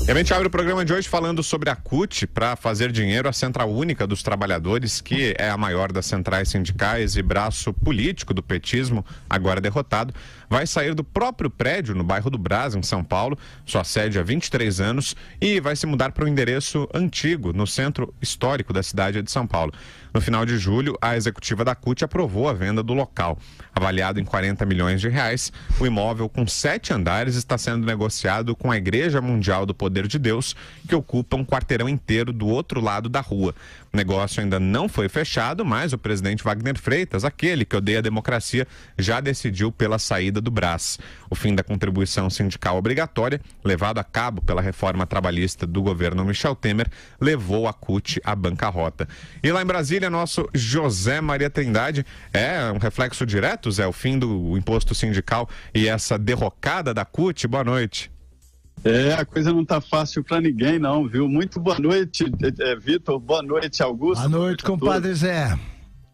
E a gente abre o programa de hoje falando sobre a CUT. Para fazer dinheiro, a Central Única dos Trabalhadores, que é a maior das centrais sindicais e braço político do petismo, agora derrotado, vai sair do próprio prédio no bairro do Brás, em São Paulo, sua sede há 23 anos, e vai se mudar para um endereço antigo, no centro histórico da cidade de São Paulo. No final de julho, a executiva da CUT aprovou a venda do local. Avaliado em 40 milhões de reais, o imóvel com 7 andares está sendo negociado com a Igreja Mundial do Poder de Deus, que ocupa um quarteirão inteiro do outro lado da rua. O negócio ainda não foi fechado, mas o presidente Wagner Freitas, aquele que odeia a democracia, já decidiu pela saída do Brás. O fim da contribuição sindical obrigatória, levado a cabo pela reforma trabalhista do governo Michel Temer, levou a CUT à bancarrota. E lá em Brasília, nosso José Maria Trindade, é um reflexo direto, Zé, o fim do imposto sindical e essa derrocada da CUT? Boa noite. A coisa não tá fácil para ninguém não, viu? Muito boa noite, Vitor, boa noite, Augusto. Boa noite, compadre Zé.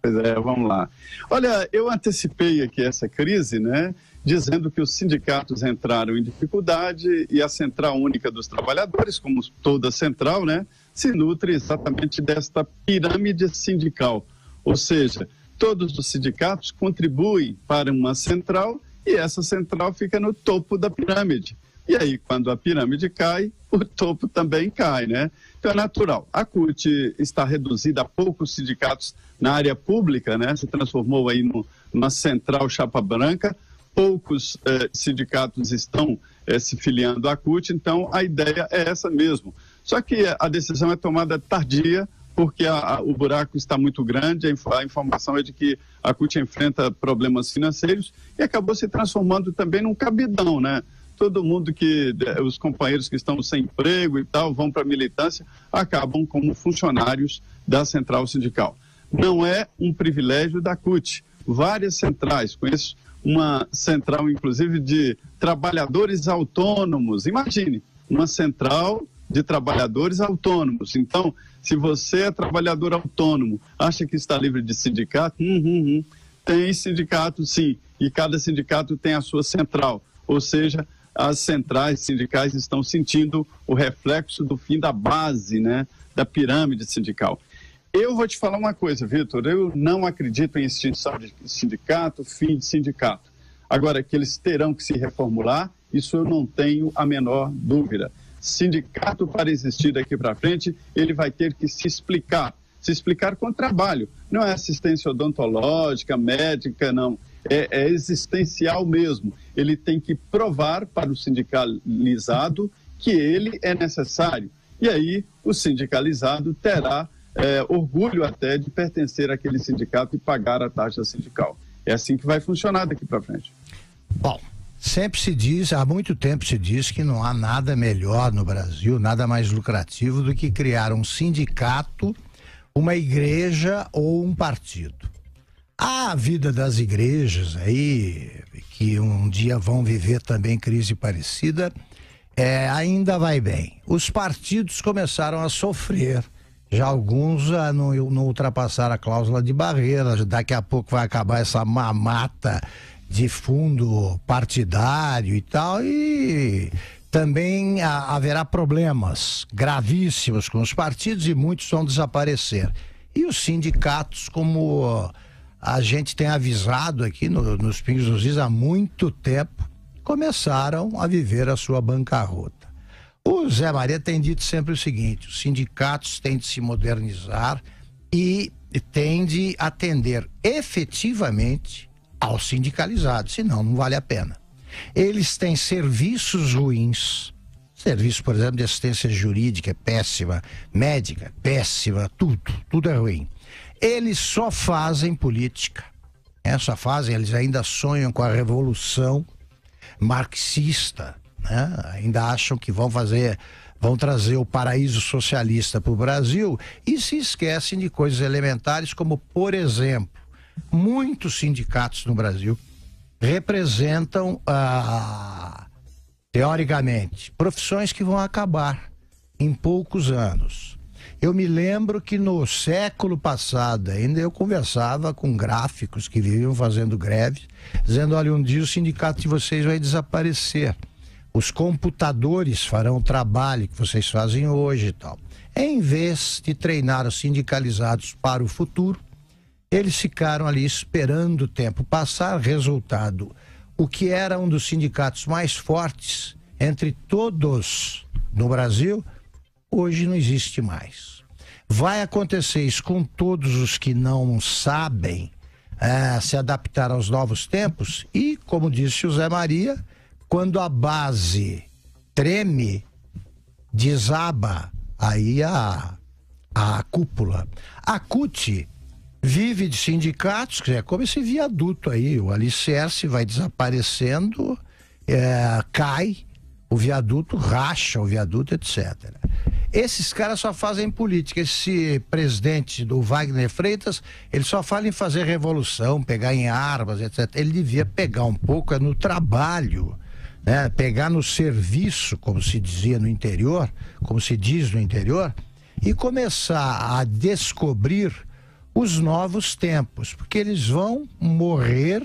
Pois é, vamos lá. Olha, eu antecipei aqui essa crise, né? Dizendo que os sindicatos entraram em dificuldade e a Central Única dos Trabalhadores, como toda central, né? Se nutre exatamente desta pirâmide sindical. Ou seja, todos os sindicatos contribuem para uma central e essa central fica no topo da pirâmide. E aí, quando a pirâmide cai, o topo também cai, né? Então é natural. A CUT está reduzida a poucos sindicatos na área pública, né? Se transformou aí numa central chapa branca. Poucos sindicatos estão se filiando à CUT, então a ideia é essa mesmo. Só que a decisão é tomada tardia, porque o buraco está muito grande, a informação é de que a CUT enfrenta problemas financeiros e acabou se transformando também num cabidão, né? Todo mundo os companheiros que estão sem emprego e tal, vão para a militância, acabam como funcionários da central sindical. Não é um privilégio da CUT. Várias centrais, conheço uma central, inclusive, de trabalhadores autônomos. Imagine, uma central de trabalhadores autônomos. Então, se você é trabalhador autônomo, acha que está livre de sindicato? Tem sindicato, sim, e cada sindicato tem a sua central, ou seja, as centrais sindicais estão sentindo o reflexo do fim da base, né, da pirâmide sindical. Eu vou te falar uma coisa, Vitor, eu não acredito em extinção de sindicato, fim de sindicato. Agora, que eles terão que se reformular, isso eu não tenho a menor dúvida. Sindicato, para existir daqui para frente, ele vai ter que se explicar com trabalho. Não é assistência odontológica, médica, não. É existencial mesmo. Ele tem que provar para o sindicalizado que ele é necessário. E aí o sindicalizado terá orgulho até de pertencer àquele sindicato e pagar a taxa sindical. É assim que vai funcionar daqui para frente. Bom, sempre se diz, há muito tempo se diz que não há nada melhor no Brasil, nada mais lucrativo do que criar um sindicato, uma igreja ou um partido. A vida das igrejas aí, que um dia vão viver também crise parecida, ainda vai bem. Os partidos começaram a sofrer, já alguns não ultrapassaram a cláusula de barreira, daqui a pouco vai acabar essa mamata de fundo partidário e tal, e também haverá problemas gravíssimos com os partidos e muitos vão desaparecer. E os sindicatos, como a gente tem avisado aqui nos Pingos dos Is há muito tempo, começaram a viver a sua bancarrota. O Zé Maria tem dito sempre o seguinte: os sindicatos têm de se modernizar e têm de atender efetivamente aos sindicalizados, senão não vale a pena. Eles têm serviços ruins, serviço, por exemplo, de assistência jurídica é péssima, médica péssima, tudo é ruim. Eles só fazem política, eles ainda sonham com a revolução marxista, né? Ainda acham que vão trazer o paraíso socialista para o Brasil e se esquecem de coisas elementares como, por exemplo, muitos sindicatos no Brasil representam, teoricamente, profissões que vão acabar em poucos anos. Eu me lembro que no século passado ainda eu conversava com gráficos que viviam fazendo greve, dizendo: olha, um dia o sindicato de vocês vai desaparecer. os computadores farão o trabalho que vocês fazem hoje e tal. Em vez de treinar os sindicalizados para o futuro, eles ficaram ali esperando o tempo passar. Resultado, o que era um dos sindicatos mais fortes entre todos no Brasil, hoje não existe mais. Vai acontecer isso com todos os que não sabem se adaptar aos novos tempos e, como disse o Zé Maria, quando a base treme, desaba aí a cúpula. A CUT vive de sindicatos, que é como esse viaduto aí, o alicerce vai desaparecendo, cai, o viaduto racha, o viaduto, etc. Esses caras só fazem política. Esse presidente do Wagner Freitas, ele só fala em fazer revolução, pegar em armas, etc. Ele devia pegar um pouco no trabalho, né? Pegar no serviço, como se dizia no interior, como se diz no interior, e começar a descobrir os novos tempos, porque eles vão morrer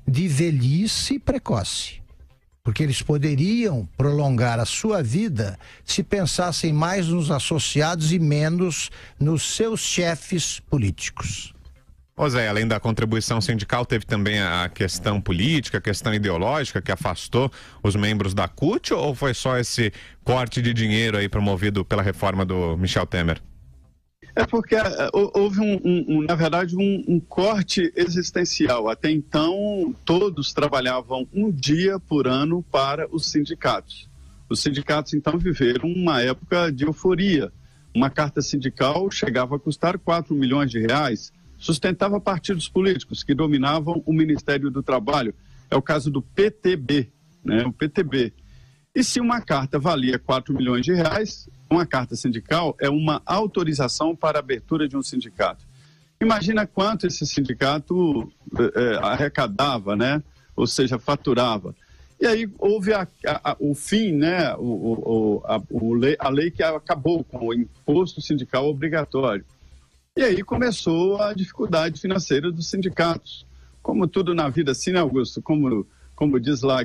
de velhice precoce. Porque eles poderiam prolongar a sua vida se pensassem mais nos associados e menos nos seus chefes políticos. Ô Zé, além da contribuição sindical, teve também a questão política, a questão ideológica que afastou os membros da CUT, ou foi só esse corte de dinheiro aí promovido pela reforma do Michel Temer? É porque houve, na verdade, um corte existencial. Até então, todos trabalhavam um dia por ano para os sindicatos. Os sindicatos, então, viveram uma época de euforia. Uma carta sindical chegava a custar 4 milhões de reais, sustentava partidos políticos que dominavam o Ministério do Trabalho. É o caso do PTB, né? O PTB. E se uma carta valia 4 milhões de reais, uma carta sindical é uma autorização para a abertura de um sindicato. Imagina quanto esse sindicato arrecadava, né? Ou seja, faturava. E aí houve o fim, né? A lei que acabou com o imposto sindical obrigatório. E aí começou a dificuldade financeira dos sindicatos. Como tudo na vida, assim, né, Augusto? Como diz lá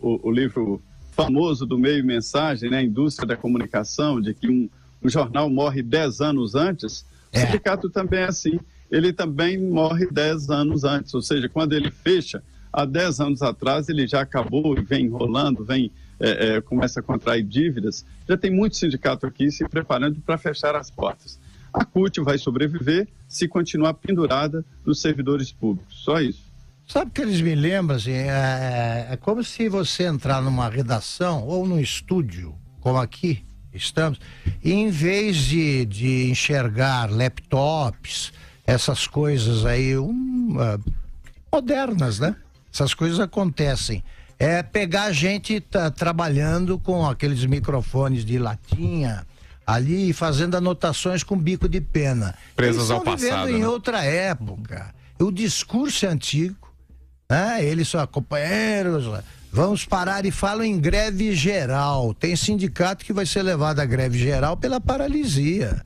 o livro famoso do Meio e Mensagem, né, a indústria da comunicação, de que um jornal morre 10 anos antes, o sindicato também é assim. Ele também morre 10 anos antes, ou seja, quando ele fecha, há 10 anos atrás ele já acabou e vem enrolando, começa a contrair dívidas. Já tem muito sindicato aqui se preparando para fechar as portas. A CUT vai sobreviver se continuar pendurada nos servidores públicos, só isso. Sabe que eles me lembram, assim, é como se você entrar numa redação ou num estúdio, como aqui estamos, e em vez de enxergar laptops, essas coisas aí modernas, né? Essas coisas acontecem. É pegar a gente trabalhando com aqueles microfones de latinha ali, fazendo anotações com bico de pena. Presas ao passado, vivendo em outra época. O discurso é antigo. Eles são companheiros, vamos parar e falam em greve geral. Tem sindicato que vai ser levado à greve geral pela paralisia,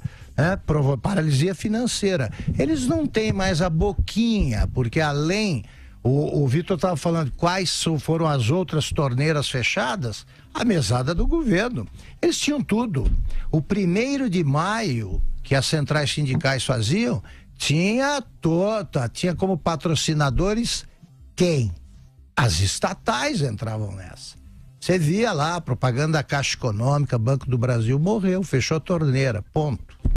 paralisia financeira. Eles não têm mais a boquinha, porque além, o Vitor estava falando quais foram as outras torneiras fechadas, a mesada do governo. Eles tinham tudo. O 1º de maio, que as centrais sindicais faziam, tinha como patrocinadores quem? As estatais entravam nessa. Você via lá, propaganda da Caixa Econômica, Banco do Brasil, morreu, fechou a torneira, ponto.